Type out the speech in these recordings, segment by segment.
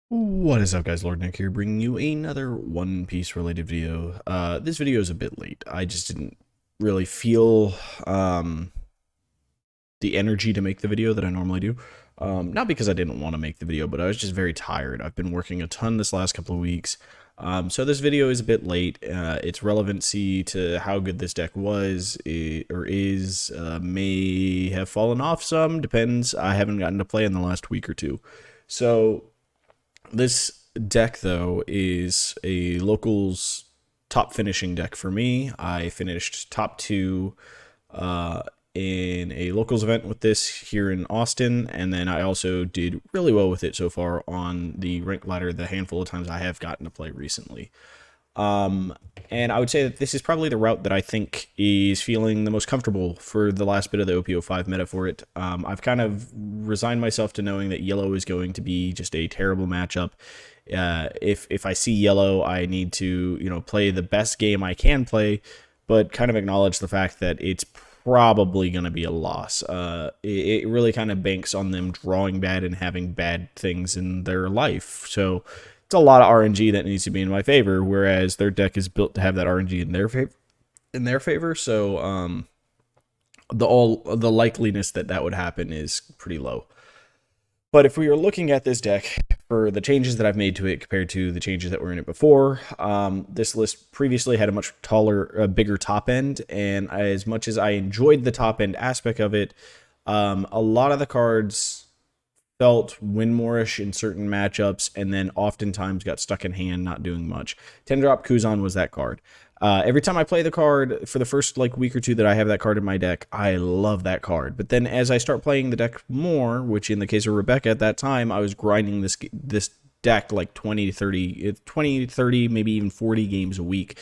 What is up, guys? Lord Nick here, bringing you another One Piece related video. This video is a bit late. I just didn't really feel the energy to make the video that I normally do. Not because I didn't want to make the video, but I was just very tired. I've been working a ton this last couple of weeks. So this video is a bit late. Its relevancy to how good this deck was or is may have fallen off some. Depends. I haven't gotten to play in the last week or two. So this deck, though, is a locals top finishing deck for me. I finished top two uh, in a locals event with this here in Austin, and then I also did really well with it so far on the rank ladder the handful of times I have gotten to play recently. Um, and I would say that this is probably the route that I think is feeling the most comfortable for the last bit of the OP05 meta for it. I've kind of resigned myself to knowing that yellow is going to be just a terrible matchup. If I see yellow, I need to play the best game I can play, but kind of acknowledge the fact that it's probably going to be a loss. It really kind of banks on them drawing bad and having bad things in their life. So it's a lot of RNG that needs to be in my favor, whereas their deck is built to have that RNG in their favor. So the likeliness that that would happen is pretty low. But if we are looking at this deck for the changes that I've made to it compared to the changes that were in it before, this list previously had a much bigger top end, and as much as I enjoyed the top end aspect of it, a lot of the cards felt Winmore-ish in certain matchups, and then oftentimes got stuck in hand, not doing much. 10-drop Kuzan was that card. Every time I play the card, for the first week or two that I have that card in my deck, I love that card. But then as I start playing the deck more, which in the case of Rebecca at that time, I was grinding this deck like 20 to 30, maybe even 40 games a week.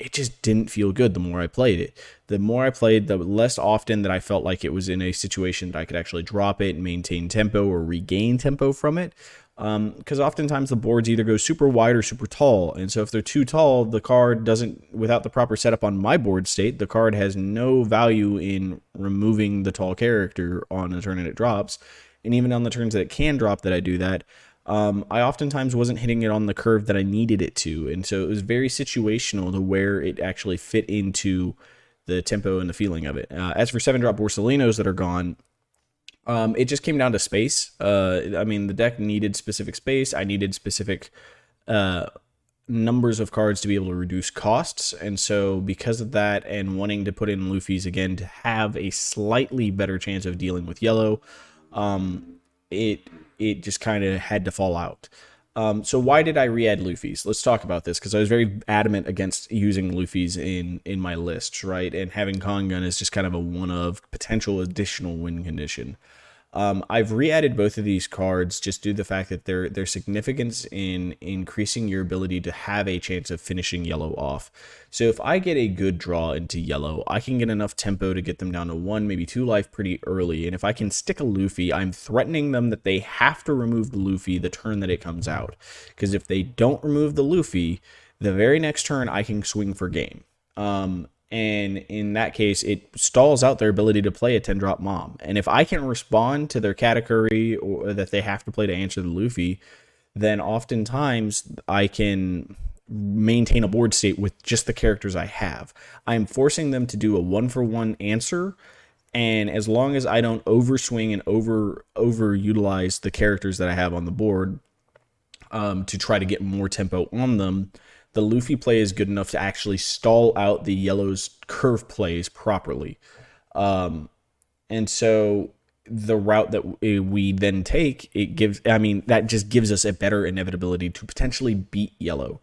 It just didn't feel good the more I played it. The more I played, the less often that I felt like it was in a situation that I could actually drop it and maintain tempo or regain tempo from it. Because oftentimes the boards either go super wide or super tall. And so if they're too tall, the card doesn't, without the proper setup on my board state, the card has no value in removing the tall character on the turn that it drops. And even on the turns that it can drop that I do that, I oftentimes wasn't hitting it on the curve that I needed it to. And so it was very situational to where it actually fit into the tempo and the feeling of it. As for 7-drop Borsalinos that are gone, it just came down to space. I mean, the deck needed specific space. I needed specific numbers of cards to be able to reduce costs. And so because of that and wanting to put in Luffy's again to have a slightly better chance of dealing with yellow, it just kind of had to fall out. So why did I re-add Luffy's? Let's talk about this, because I was very adamant against using Luffy's in my lists, right? And having Kongun is just kind of a one-of potential additional win condition. I've re-added both of these cards just due to the fact that their significance in increasing your ability to have a chance of finishing yellow off. So if I get a good draw into yellow, I can get enough tempo to get them down to 1, maybe 2 life pretty early. And if I can stick a Luffy, I'm threatening them that they have to remove the Luffy the turn that it comes out. Because if they don't remove the Luffy, the very next turn I can swing for game. And in that case, it stalls out their ability to play a 10-drop mom. And if I can respond to their category or that they have to play to answer the Luffy, then oftentimes I can maintain a board state with just the characters I have. I'm forcing them to do a 1-for-1 answer, and as long as I don't overswing and overutilize the characters that I have on the board to try to get more tempo on them, the Luffy play is good enough to actually stall out the yellow's curve plays properly. And so the route that we then take, that just gives us a better inevitability to potentially beat yellow.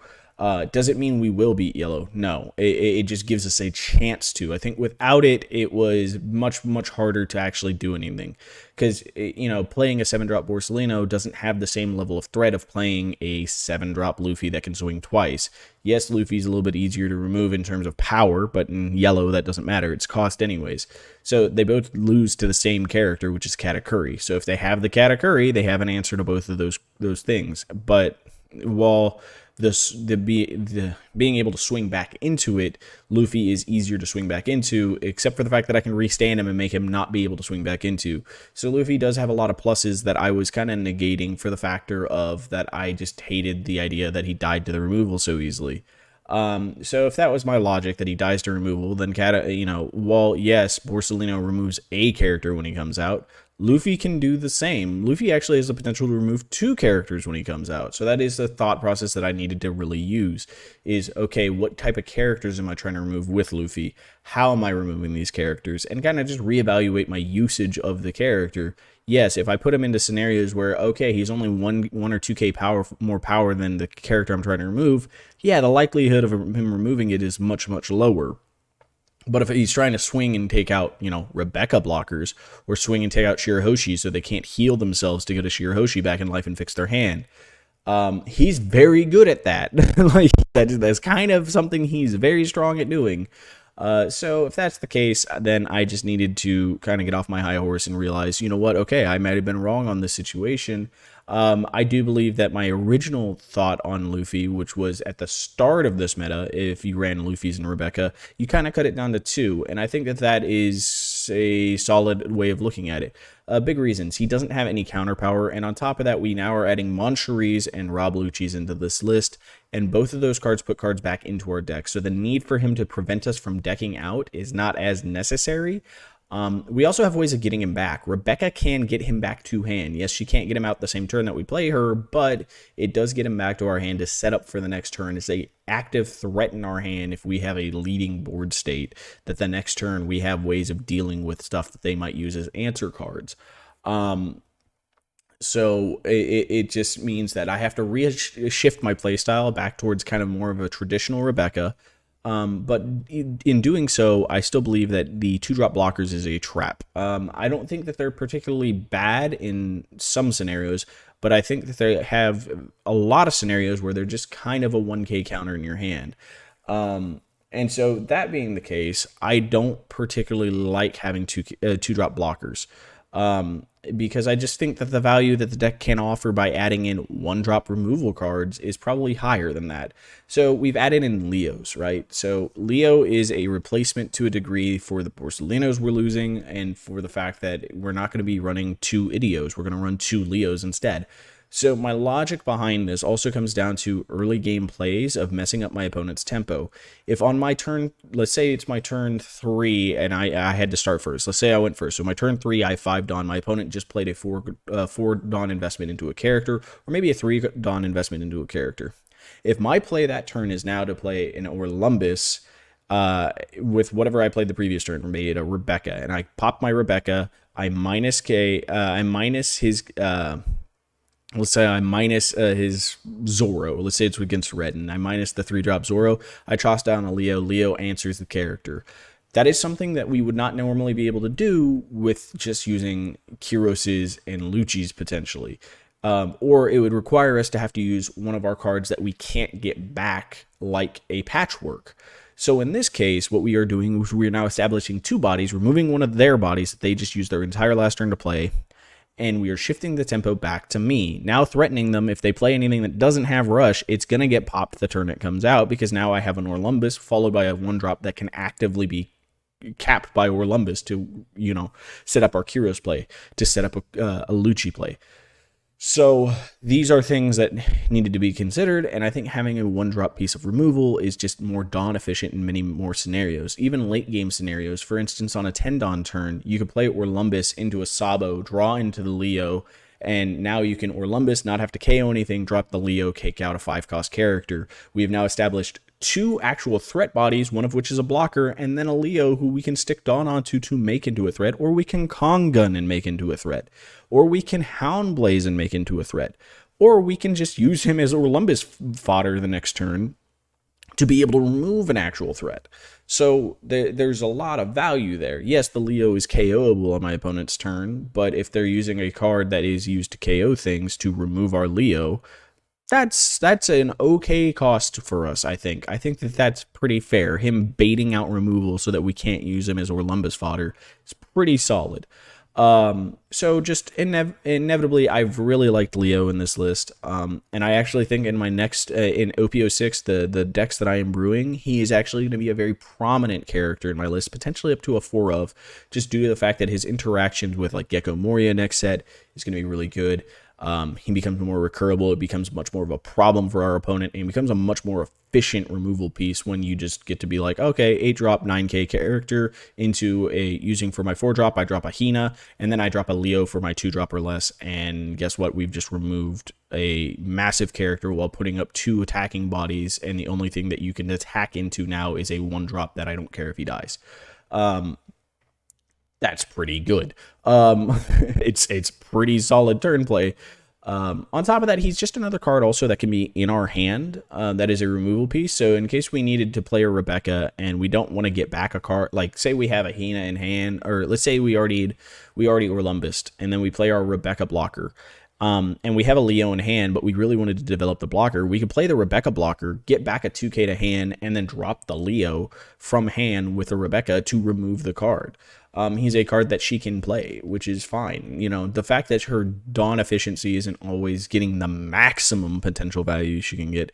Does it mean we will beat yellow? No, it just gives us a chance to. I think without it, it was much, much harder to actually do anything. Because, playing a 7-drop Borsalino doesn't have the same level of threat of playing a 7-drop Luffy that can swing twice. Yes, Luffy's a little bit easier to remove in terms of power, but in yellow, that doesn't matter. It's cost anyways. So they both lose to the same character, which is Katakuri. So if they have the Katakuri, they have an answer to both of those things. But while being able to swing back into it, Luffy is easier to swing back into, except for the fact that I can restand him and make him not be able to swing back into. So Luffy does have a lot of pluses that I was kind of negating for the factor of that I just hated the idea that he died to the removal so easily. So if that was my logic, that he dies to removal, then while yes, Borsalino removes a character when he comes out, Luffy can do the same. Luffy actually has the potential to remove 2 characters when he comes out. So that is the thought process that I needed to really use is, okay, what type of characters am I trying to remove with Luffy? How am I removing these characters? And kind of just reevaluate my usage of the character. Yes, if I put him into scenarios where, okay, he's only 1 or 2k more power than the character I'm trying to remove, yeah, the likelihood of him removing it is much, much lower. But if he's trying to swing and take out, Rebecca blockers, or swing and take out Shirahoshi so they can't heal themselves to get a Shirahoshi back in life and fix their hand, he's very good at that. Like, that's kind of something he's very strong at doing. So if that's the case, then I just needed to kind of get off my high horse and realize, you know what, okay, I might have been wrong on this situation. I do believe that my original thought on Luffy, which was at the start of this meta, if you ran Luffy's and Rebecca, you kind of cut it down to 2, and I think that is a solid way of looking at it. Big reasons: he doesn't have any counter power, and on top of that, we now are adding Moncheries and Rob Lucci's into this list, and both of those cards put cards back into our deck, so the need for him to prevent us from decking out is not as necessary. We also have ways of getting him back. Rebecca can get him back to hand. Yes, she can't get him out the same turn that we play her, but it does get him back to our hand to set up for the next turn. It's a active threat in our hand if we have a leading board state, that the next turn we have ways of dealing with stuff that they might use as answer cards. So it just means that I have to shift my playstyle back towards kind of more of a traditional Rebecca. But in doing so, I still believe that the 2-drop blockers is a trap. I don't think that they're particularly bad in some scenarios, but I think that they have a lot of scenarios where they're just kind of a 1k counter in your hand. And so that being the case, I don't particularly like having 2-drop blockers. Because I just think that the value that the deck can offer by adding in 1-drop removal cards is probably higher than that. So we've added in Leos, right? So Leo is a replacement to a degree for the Borsalinos we're losing, and for the fact that we're not going to be running 2 Idios. We're going to run 2 Leos instead. So my logic behind this also comes down to early game plays of messing up my opponent's tempo. If on my turn, let's say it's my turn 3 and I had to start first. Let's say I went first. So my turn 3, I 5 Dawn. My opponent just played a 4 Dawn investment into a character, or maybe a 3 Dawn investment into a character. If my play that turn is now to play an Orlumbus with whatever I played the previous turn, maybe a Rebecca, and I pop my Rebecca, I minus his... let's say I minus his Zoro. Let's say it's against red, and I minus the 3-drop Zoro. I toss down a Leo. Leo answers the character. That is something that we would not normally be able to do with just using Kiroses and Lucci's potentially. Or it would require us to have to use one of our cards that we can't get back, like a Patchwork. So in this case, what we are doing is we are now establishing 2 bodies, removing one of their bodies that they just used their entire last turn to play, and we are shifting the tempo back to me, now threatening them. If they play anything that doesn't have rush, it's going to get popped the turn it comes out, because now I have an Orlumbus followed by a 1-drop that can actively be capped by Orlumbus to, set up our Kyros play, to set up a Lucci play. So these are things that needed to be considered, and I think having a 1-drop piece of removal is just more Dawn efficient in many more scenarios, even late game scenarios. For instance, on a 10 Dawn turn, you could play Orlumbus into a Sabo, draw into the Leo, and now you can Orlumbus, not have to KO anything, drop the Leo, kick out a 5-cost character. We have now established 2 actual threat bodies, one of which is a blocker, and then a Leo who we can stick Dawn onto to make into a threat, or we can Kong Gun and make into a threat, or we can Hound Blaze and make into a threat, or we can just use him as Orlumbus fodder the next turn to be able to remove an actual threat. So there's a lot of value there. Yes, the Leo is KOable on my opponent's turn, but if they're using a card that is used to KO things to remove our Leo, that's an okay cost for us, I think. I think that that's pretty fair. Him baiting out removal so that we can't use him as Orlumbus fodder is pretty solid. So just inevitably, I've really liked Leo in this list. And I actually think in my next in OP06, the decks that I am brewing, he is actually going to be a very prominent character in my list, potentially up to a 4 of, just due to the fact that his interactions with like Gecko Moria next set is going to be really good. He becomes more recurable. It becomes much more of a problem for our opponent, and he becomes a much more efficient removal piece when you just get to be like, okay, 8-drop 9k character into a using for my 4-drop. I drop a Hina, and then I drop a Leo for my 2-drop or less. And guess what? We've just removed a massive character while putting up 2 attacking bodies, and the only thing that you can attack into now is a 1-drop that I don't care if he dies. That's pretty good. It's pretty solid turn play. On top of that, he's just another card also that can be in our hand. That is a removal piece. So in case we needed to play a Rebecca and we don't want to get back a card, like say we have a Hina in hand, or let's say we already Orlumbused, and then we play our Rebecca blocker. And we have a Leo in hand, but we really wanted to develop the blocker. We could play the Rebecca blocker, get back a 2k to hand, and then drop the Leo from hand with the Rebecca to remove the card. He's a card that she can play, which is fine. You know, the fact that her Dawn efficiency isn't always getting the maximum potential value she can get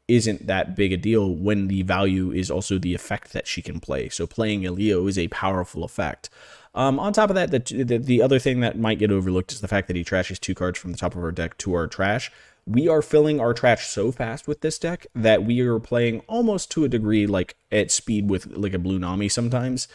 isn't that big a deal when the value is also the effect that she can play. So playing a Leo is a powerful effect. On top of that, the other thing that might get overlooked is the fact that he trashes 2 cards from the top of our deck to our trash. We are filling our trash so fast with this deck that we are playing almost to a degree like at speed with like a Blue Nami sometimes.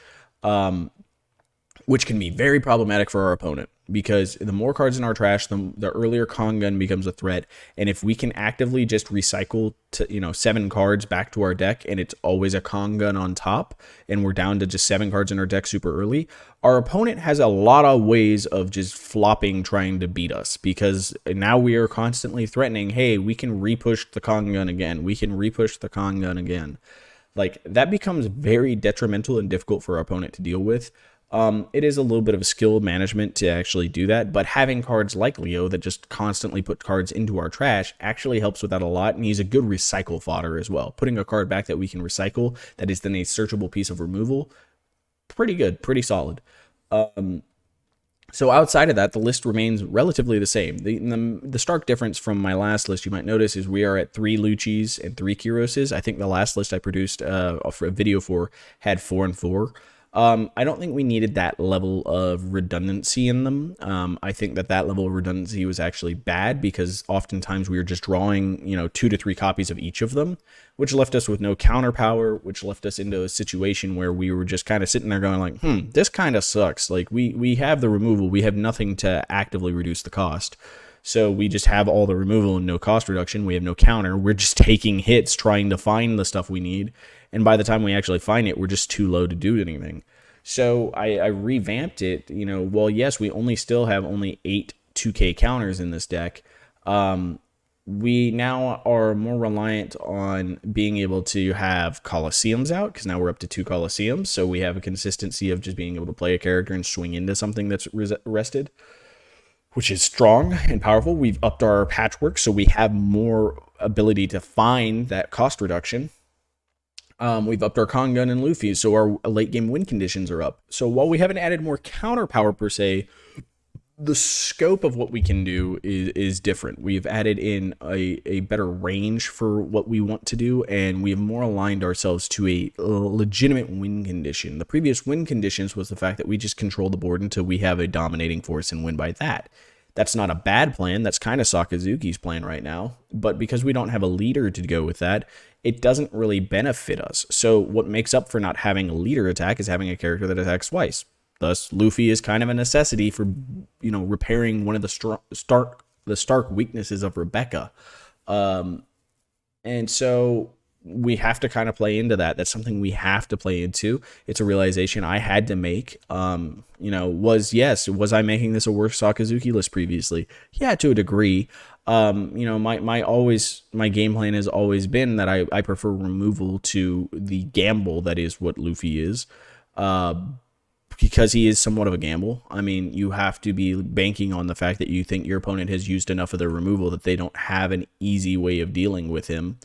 Which can be very problematic for our opponent, because the more cards in our trash, the earlier Kong Gun becomes a threat. And if we can actively just recycle 7 cards back to our deck, and it's always a Kong Gun on top, and we're down to just 7 cards in our deck super early, our opponent has a lot of ways of just flopping, trying to beat us, because now we are constantly threatening, hey, we can repush the Kong Gun again. We can repush the Kong Gun again. Like, that becomes very detrimental and difficult for our opponent to deal with. It is a little bit of a skill management to actually do that, but having cards like Leo that just constantly put cards into our trash actually helps with that a lot, and he's a good recycle fodder as well. Putting a card back that we can recycle, that is then a searchable piece of removal, pretty good, pretty solid. So outside of that, the list remains relatively the same. The stark difference from my last list, you might notice, is we are at 3 Luchis and 3 Kiroses. I think the last list I produced for a video for had 4 and 4. I don't think we needed that level of redundancy in them. I think that level of redundancy was actually bad, because oftentimes we were just drawing, 2 to 3 copies of each of them, which left us with no counter power, which left us into a situation where we were just kind of sitting there going like, this kind of sucks. Like, we have the removal, we have nothing to actively reduce the cost. So we just have all the removal and no cost reduction. We have no counter. We're just taking hits trying to find the stuff we need. And by the time we actually find it, we're just too low to do anything. So I revamped it. Well, yes, we still have only 8 2K counters in this deck. We now are more reliant on being able to have Colosseums out, because now we're up to 2 Colosseums. So we have a consistency of just being able to play a character and swing into something that's rested, which is strong and powerful. We've upped our patchwork, so we have more ability to find that cost reduction. We've upped our Kong Gun and Luffy, so our late game win conditions are up. So while we haven't added more counter power per se, the scope of what we can do is different. We've added in a better range for what we want to do, and we've more aligned ourselves to a legitimate win condition. The previous win conditions was the fact that we just control the board until we have a dominating force and win by that. That's not a bad plan. That's kind of Sakazuki's plan right now. But because we don't have a leader to go with that, it doesn't really benefit us. So what makes up for not having a leader attack is having a character that attacks twice. Thus, Luffy is kind of a necessity for, repairing one of the stark weaknesses of Rebecca. And so we have to kind of play into that. That's something we have to play into. It's a realization I had to make. Was I making this a worse Sakazuki list previously? Yeah, to a degree. My game plan has always been that I prefer removal to the gamble that is what Luffy is. Because he is somewhat of a gamble. I mean, you have to be banking on the fact that you think your opponent has used enough of their removal that they don't have an easy way of dealing with him.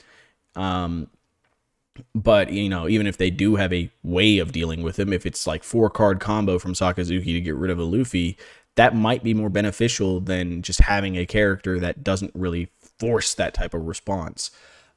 But, you know, even if they do have a way of dealing with him, if it's like 4-card combo from Sakazuki to get rid of a Luffy, that might be more beneficial than just having a character that doesn't really force that type of response.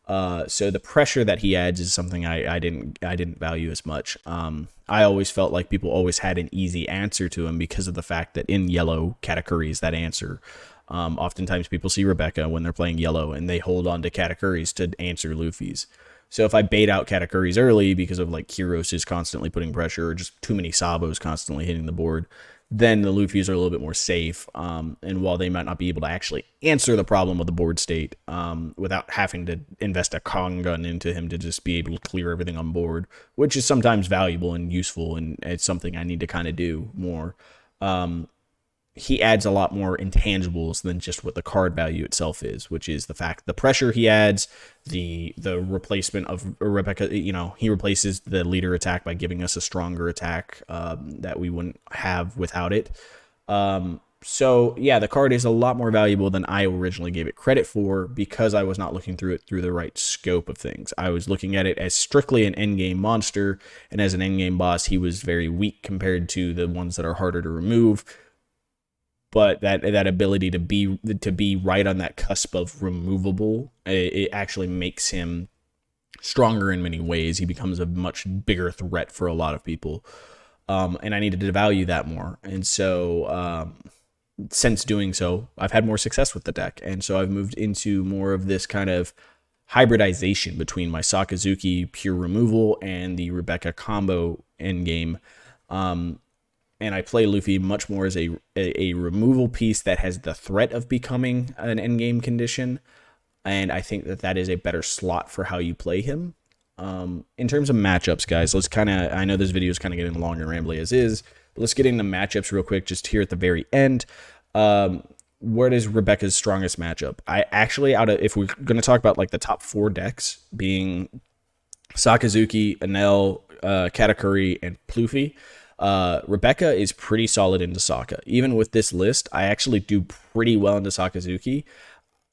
So the pressure that he adds is something I didn't value as much. I always felt like people always had an easy answer to him because of the fact that in yellow categories that answer. Oftentimes people see Rebecca when they're playing yellow and they hold on to categories to answer Luffy's. So if I bait out categories early because of like Kyros is constantly putting pressure or just too many Sabos constantly hitting the board, then the Luffy's are a little bit more safe. And while they might not be able to actually answer the problem of the board state without having to invest a Kong gun into him to just be able to clear everything on board, which is sometimes valuable and useful, and it's something I need to kind of do more. He adds a lot more intangibles than just what the card value itself is, which is the fact the pressure he adds, the replacement of Rebecca. You know, he replaces the leader attack by giving us a stronger attack that we wouldn't have without it. So yeah, the card is a lot more valuable than I originally gave it credit for because I was not looking through it through the right scope of things. I was looking at it as strictly an endgame monster, and as an endgame boss, he was very weak compared to the ones that are harder to remove. But that ability to be right on that cusp of removable, it actually makes him stronger in many ways. He becomes a much bigger threat for a lot of people, and I needed to value that more. And so, since doing so, I've had more success with the deck, and so I've moved into more of this kind of hybridization between my Sakazuki pure removal and the Rebecca combo endgame. And I play Luffy much more as a removal piece that has the threat of becoming an endgame condition. And I think that is a better slot for how you play him. In terms of matchups, guys, let's I know this video is kind of getting long and rambly as is, but let's get into matchups real quick, just here at the very end. What is Rebecca's strongest matchup? I actually, if we're going to talk about like the top 4 decks being Sakazuki, Enel, Katakuri, and Pluffy, Rebecca is pretty solid into Sokka. Even with this list, I actually do pretty well into Sakazuki.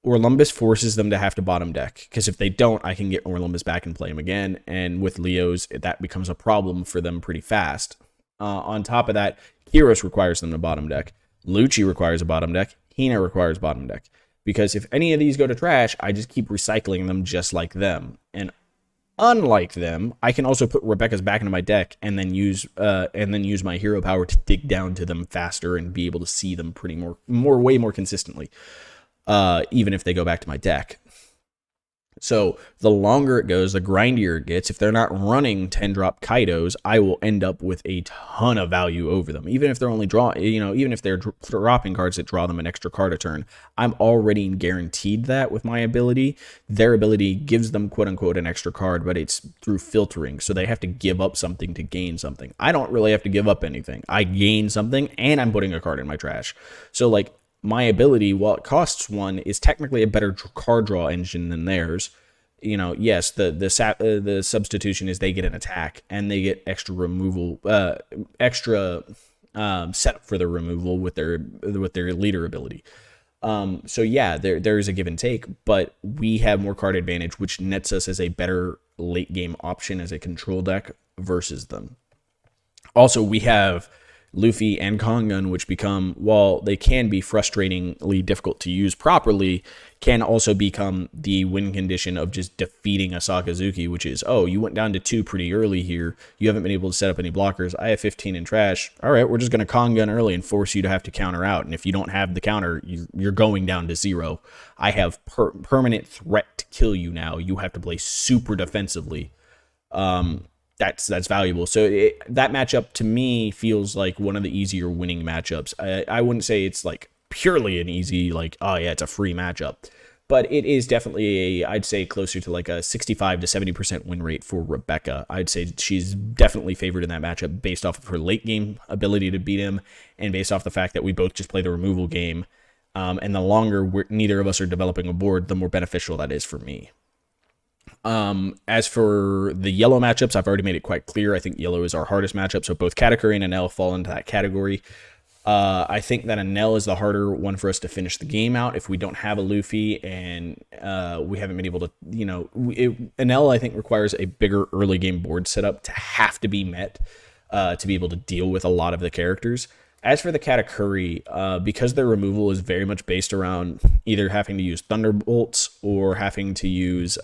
Orlumbus forces them to have to bottom deck, because if they don't, I can get Orlumbus back and play him again, and with Leos, that becomes a problem for them pretty fast. On top of that, Kyros requires them to bottom deck. Lucci requires a bottom deck. Hina requires bottom deck. Because if any of these go to trash, I just keep recycling them just like them. And unlike them, I can also put Rebecca's back into my deck and then use my hero power to dig down to them faster and be able to see them way more consistently, even if they go back to my deck. So the longer it goes, the grindier it gets. If they're not running 10-drop Kaidos, I will end up with a ton of value over them. Even if they're only even if they're dropping cards that draw them an extra card a turn, I'm already guaranteed that with my ability. Their ability gives them quote unquote an extra card, but it's through filtering. So they have to give up something to gain something. I don't really have to give up anything. I gain something and I'm putting a card in my trash. So like, my ability, while it costs 1, is technically a better card draw engine than theirs. You know, yes, the substitution is they get an attack and they get extra removal, setup for the removal with their leader ability. So yeah, there is a give and take, but we have more card advantage, which nets us as a better late game option as a control deck versus them. Also, we have Luffy and Kongun, which become, while they can be frustratingly difficult to use properly, can also become the win condition of just defeating a Sakazuki, which is, oh, you went down to 2 pretty early here. You haven't been able to set up any blockers. I have 15 in trash. All right, we're just going to Kongun early and force you to have to counter out. And if you don't have the counter, you're going down to 0. I have permanent threat to kill you now. You have to play super defensively. That's valuable. So that matchup to me feels like one of the easier winning matchups. I wouldn't say it's like purely an easy, like, oh yeah, it's a free matchup, but it is definitely I'd say closer to like a 65 to 70% win rate for Rebecca. I'd say she's definitely favored in that matchup based off of her late game ability to beat him and based off the fact that we both just play the removal game. And the longer neither of us are developing a board, the more beneficial that is for me. As for the yellow matchups, I've already made it quite clear. I think yellow is our hardest matchup, so both Katakuri and Enel fall into that category. I think that Enel is the harder one for us to finish the game out if we don't have a Luffy, and we haven't been able to, Enel, I think, requires a bigger early game board setup to have to be met to be able to deal with a lot of the characters. As for the Katakuri, because their removal is very much based around either having to use Thunderbolts or having to use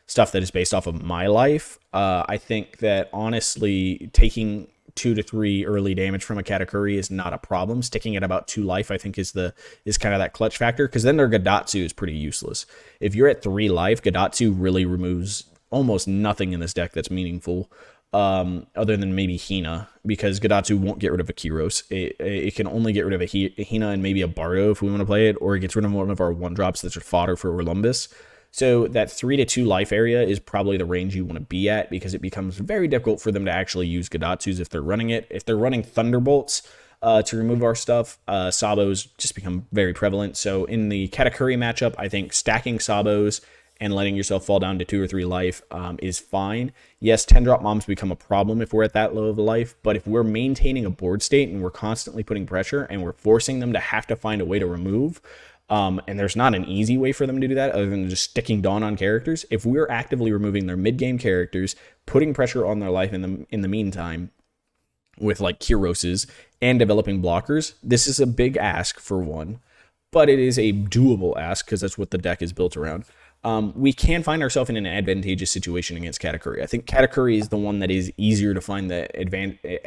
stuff that is based off of my life, I think that honestly taking 2 to 3 early damage from a Katakuri is not a problem. Sticking at about 2 life, I think, is kind of that clutch factor, because then their Gadatsu is pretty useless. If you're at 3 life, Gadatsu really removes almost nothing in this deck that's meaningful, other than maybe Hina, because Gadatsu won't get rid of a Kyros. It can only get rid of a Hina and maybe a Bardo if we want to play it, or it gets rid of one of our 1-drops that's fodder for Rolumbus. So that 3 to 2 life area is probably the range you want to be at, because it becomes very difficult for them to actually use Gadatsus if they're running it. If they're running Thunderbolts to remove our stuff, Sabos just become very prevalent. So in the Katakuri matchup, I think stacking Sabos and letting yourself fall down to 2 or 3 life is fine. Yes, 10-drop moms become a problem if we're at that low of a life, but if we're maintaining a board state and we're constantly putting pressure and we're forcing them to have to find a way to remove, and there's not an easy way for them to do that other than just sticking Dawn on characters. If we're actively removing their mid-game characters, putting pressure on their life in the meantime with like Kyroses and developing blockers, this is a big ask for one, but it is a doable ask because that's what the deck is built around. We can find ourselves in an advantageous situation against Katakuri. I think Katakuri is the one that is easier to find the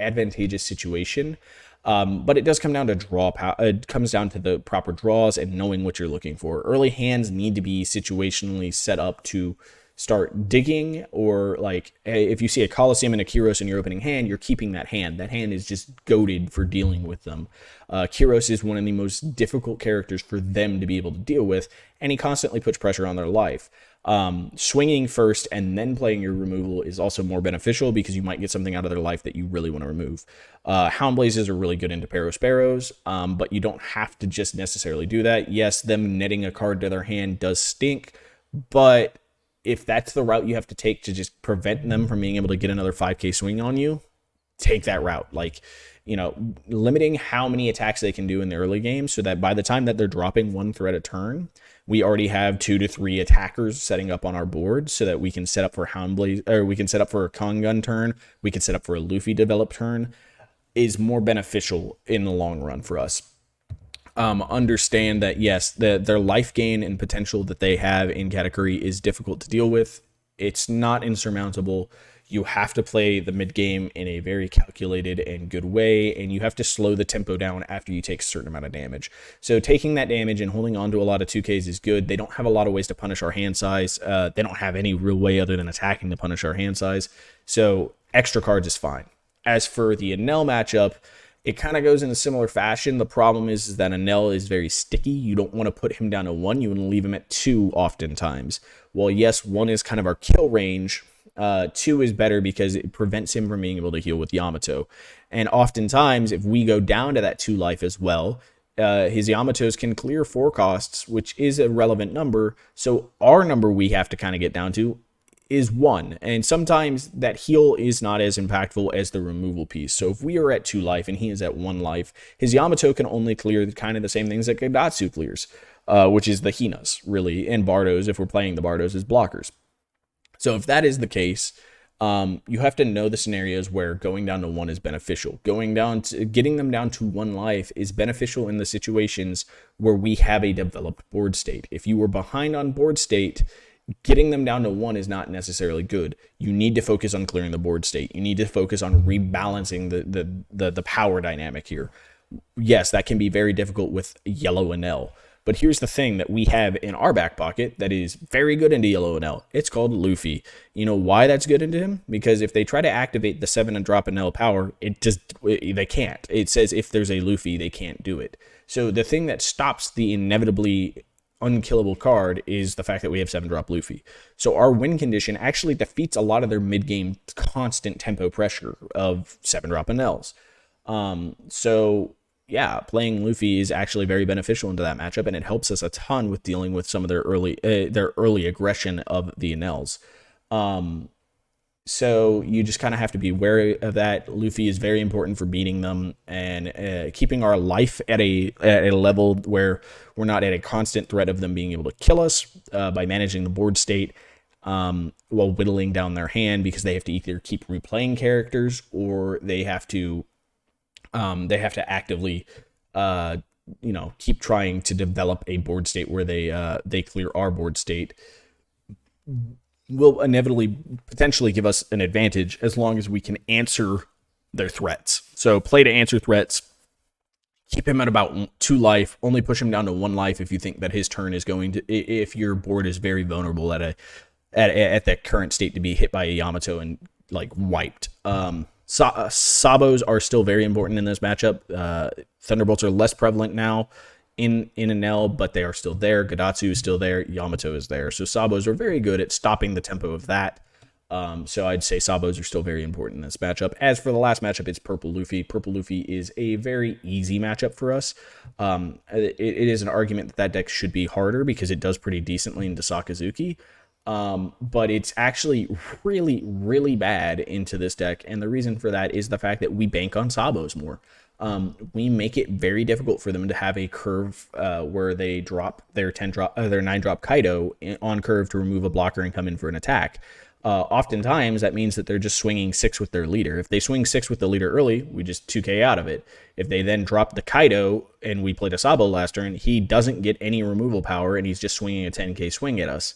advantageous situation. But it does come down to it comes down to the proper draws and knowing what you're looking for. Early hands need to be situationally set up to start digging, or like if you see a Colosseum and a Kyros in your opening hand, you're keeping that hand. That hand is just goated for dealing with them. Kyros is one of the most difficult characters for them to be able to deal with, and he constantly puts pressure on their life. Swinging first and then playing your removal is also more beneficial because you might get something out of their life that you really want to remove. Hound Blazes are really good into Sparrows, but you don't have to just necessarily do that. Yes, them netting a card to their hand does stink, but if that's the route you have to take to just prevent them from being able to get another 5k swing on you, take that route. Like, limiting how many attacks they can do in the early game so that by the time that they're dropping 1 threat a turn, we already have 2 to 3 attackers setting up on our board so that we can set up for Hound Blaze, or we can set up for a Kongun turn, we can set up for a Luffy develop turn, is more beneficial in the long run for us. Understand that, yes, their life gain and potential that they have in Katakuri is difficult to deal with. It's not insurmountable. You have to play the mid game in a very calculated and good way, and you have to slow the tempo down after you take a certain amount of damage. So taking that damage and holding on to a lot of 2Ks is good. They don't have a lot of ways to punish our hand size. They don't have any real way other than attacking to punish our hand size. So extra cards is fine. As for the Enel matchup, it kind of goes in a similar fashion. The problem is that Enel is very sticky. You don't want to put him down to 1. You want to leave him at 2 oftentimes. Well, yes, 1 is kind of our kill range. 2 is better because it prevents him from being able to heal with Yamato. And oftentimes, if we go down to that 2 life as well, his Yamatos can clear 4 costs, which is a relevant number. So our number we have to kind of get down to is 1, and sometimes that heal is not as impactful as the removal piece. So if we are at 2 life and he is at 1 life, his Yamato can only clear kind of the same things that Gadatsu clears, which is the Hinas, really, and Bardos if we're playing the Bardos as blockers. So if that is the case, you have to know the scenarios where going down to 1 is beneficial. Getting them down to 1 life is beneficial in the situations where we have a developed board state. If you were behind on board state, getting them down to 1 is not necessarily good. You need to focus on clearing the board state. You need to focus on rebalancing the power dynamic here. Yes, that can be very difficult with Yellow Enel. But here's the thing that we have in our back pocket that is very good into Yellow Enel. It's called Luffy. You know why that's good into him? Because if they try to activate the 7 and drop Enel power, they can't. It says if there's a Luffy, they can't do it. So the thing that stops the inevitably unkillable card is the fact that we have 7-drop Luffy. So our win condition actually defeats a lot of their mid-game constant tempo pressure of 7-drop Enels. So yeah, playing Luffy is actually very beneficial into that matchup, and it helps us a ton with dealing with some of their early aggression of the Enels. So you just kind of have to be wary of that. Luffy is very important for beating them and keeping our life at a level where we're not at a constant threat of them being able to kill us by managing the board state while whittling down their hand, because they have to either keep replaying characters or they have to actively keep trying to develop a board state where they clear our board state. Will inevitably potentially give us an advantage as long as we can answer their threats. So play to answer threats. Keep him at about 2 life. Only push him down to 1 life if you think that his turn is going to. If your board is very vulnerable at that current state to be hit by a Yamato and like wiped. Sabos are still very important in this matchup. Thunderbolts are less prevalent now in Enel, but they are still there. Gadatsu is still there. Yamato is there. So Sabos are very good at stopping the tempo of that. So I'd say Sabos are still very important in this matchup. As for the last matchup, it's Purple Luffy. Purple Luffy is a very easy matchup for us. It is an argument that deck should be harder because it does pretty decently into Sakazuki. But it's actually really, really bad into this deck. And the reason for that is the fact that we bank on Sabos more. We make it very difficult for them to have a curve where they drop their 9-drop Kaido on curve to remove a blocker and come in for an attack. Oftentimes, that means that they're just swinging 6 with their leader. If they swing 6 with the leader early, we just 2k out of it. If they then drop the Kaido and we played a Sabo last turn, he doesn't get any removal power and he's just swinging a 10k swing at us,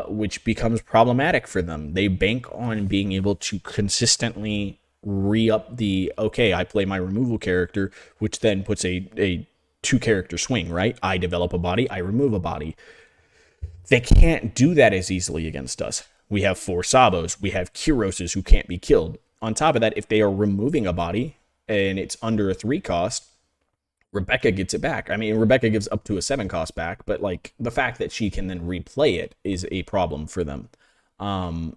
which becomes problematic for them. They bank on being able to consistently re-up I play my removal character, which then puts a 2-character swing, right? I develop a body, I remove a body. They can't do that as easily against us. We have 4 Sabos, we have Kiroses who can't be killed. On top of that, if they are removing a body and it's under a 3 cost, Rebecca gets it back. I mean, Rebecca gives up to a 7 cost back, but like the fact that she can then replay it is a problem for them.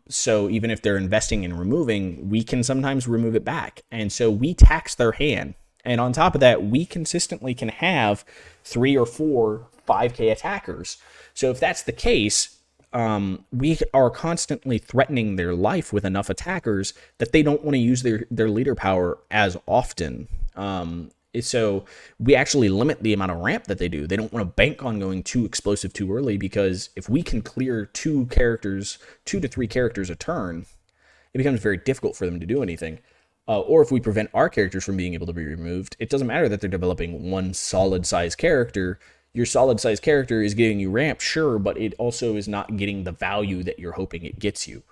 So even if they're investing in removing, we can sometimes remove it back. And so we tax their hand. And on top of that, we consistently can have 3 or 4 5k attackers. So if that's the case, we are constantly threatening their life with enough attackers that they don't want to use their leader power as often. So we actually limit the amount of ramp that they do. They don't want to bank on going too explosive too early, because if we can clear 2 to 3 characters a turn, it becomes very difficult for them to do anything. Or if we prevent our characters from being able to be removed, it doesn't matter that they're developing 1 solid size character. Your solid size character is giving you ramp, sure, but it also is not getting the value that you're hoping it gets you.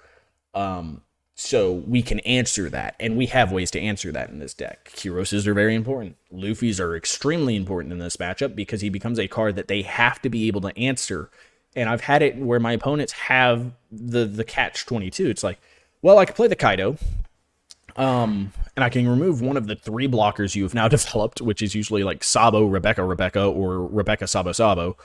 So we can answer that, and we have ways to answer that in this deck. Kiroses are very important. Luffy's are extremely important in this matchup because he becomes a card that they have to be able to answer. And I've had it where my opponents have the catch-22. It's like, well, I can play the Kaido, and I can remove one of the 3 blockers you have now developed, which is usually like Sabo, Rebecca, or Rebecca, Sabo.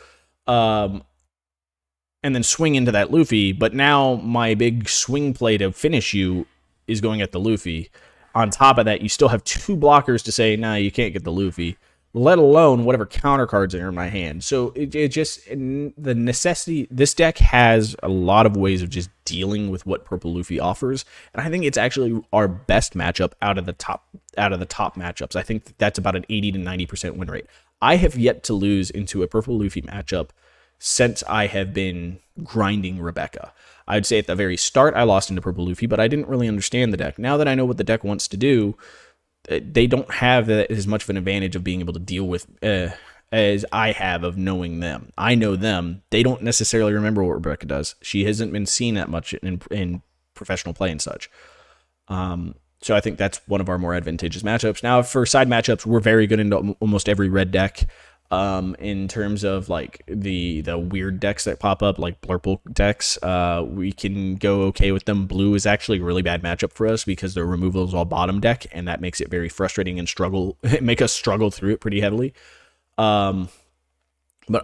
And then swing into that Luffy, but now my big swing play to finish you is going at the Luffy. On top of that, you still have 2 blockers to say, nah, you can't get the Luffy, let alone whatever counter cards are in my hand. So it just, the necessity, this deck has a lot of ways of just dealing with what Purple Luffy offers, and I think it's actually our best matchup out of the top matchups. I think that's about an 80 to 90% win rate. I have yet to lose into a Purple Luffy matchup since I have been grinding Rebecca. I'd say at the very start I lost into Purple Luffy, but I didn't really understand the deck. Now that I know what the deck wants to do, they don't have as much of an advantage of being able to deal with as I have of knowing them. I know them. They don't necessarily remember what Rebecca does. She hasn't been seen that much in professional play and such. So I think that's one of our more advantageous matchups. Now, for side matchups, we're very good into almost every red deck. In terms of like the weird decks that pop up, like Blurple decks, we can go okay with them. Blue is actually a really bad matchup for us because their removal is all bottom deck, and that makes it very frustrating and make us struggle through it pretty heavily. But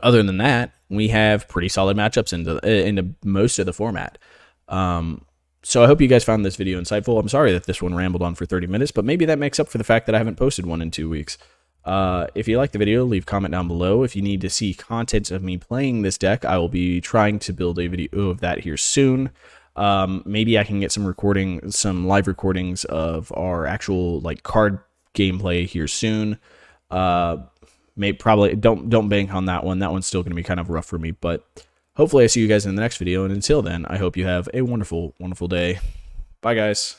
other than that, we have pretty solid matchups into most of the format. So I hope you guys found this video insightful. I'm sorry that this one rambled on for 30 minutes, but maybe that makes up for the fact that I haven't posted one in 2 weeks. If you like the video, leave a comment down below. If you need to see content of me playing this deck, I will be trying to build a video of that here soon. Maybe I can get some live recordings of our actual like card gameplay here soon. Maybe probably don't bank on that one. That one's still gonna be kind of rough for me, but hopefully I see you guys in the next video. And until then, I hope you have a wonderful, wonderful day. Bye, guys.